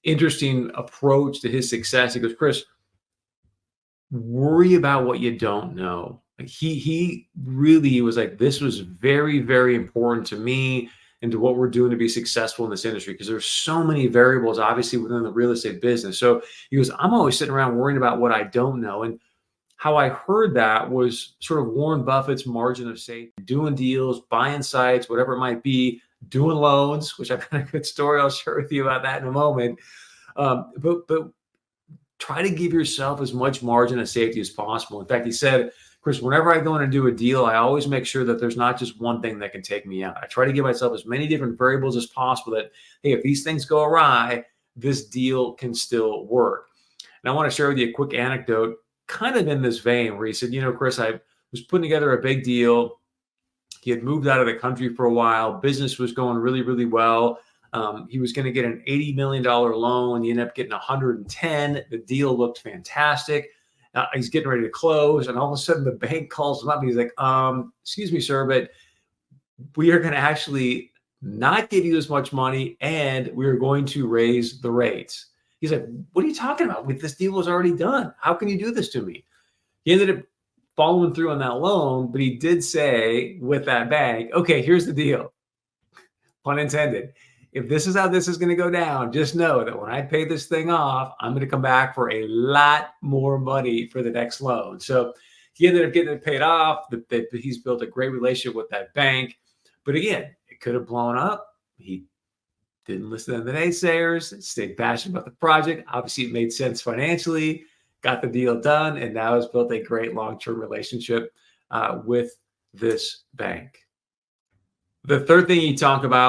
interesting approach to his success. He goes, Chris, worry about what you don't know. Like he really was like, this was very, very important to me and to what we're doing to be successful in this industry, because there's so many variables obviously within the real estate business. So he goes, I'm always sitting around worrying about what I don't know. And how I heard that was sort of Warren Buffett's margin of safety, doing deals, buying sites, whatever it might be, doing loans, which I've got a good story I'll share with you about that in a moment. But try to give yourself as much margin of safety as possible. In fact, he said, Chris, whenever I go in and do a deal, I always make sure that there's not just one thing that can take me out. I try to give myself as many different variables as possible that, hey, if these things go awry, this deal can still work. And I want to share with you a quick anecdote kind of in this vein where he said, Chris, I was putting together a big deal. He had moved out of the country for a while. Business was going really, really well. He was going to get an $80 million loan. He ended up getting 110. The deal looked fantastic. He's getting ready to close. And all of a sudden the bank calls him up. And he's like, excuse me, sir, but we are going to actually not give you as much money, and we're going to raise the rates. He's like, what are you talking about? This deal was already done. How can you do this to me? He ended up following through on that loan, but he did say with that bank, okay, here's the deal. Pun intended. If this is how this is going to go down, just know that when I pay this thing off, I'm going to come back for a lot more money for the next loan. So he ended up getting it paid off. He's built a great relationship with that bank. But again, it could have blown up. He didn't listen to the naysayers, stayed passionate about the project. Obviously, it made sense financially, got the deal done, and now has built a great long-term relationship with this bank. The third thing you talk about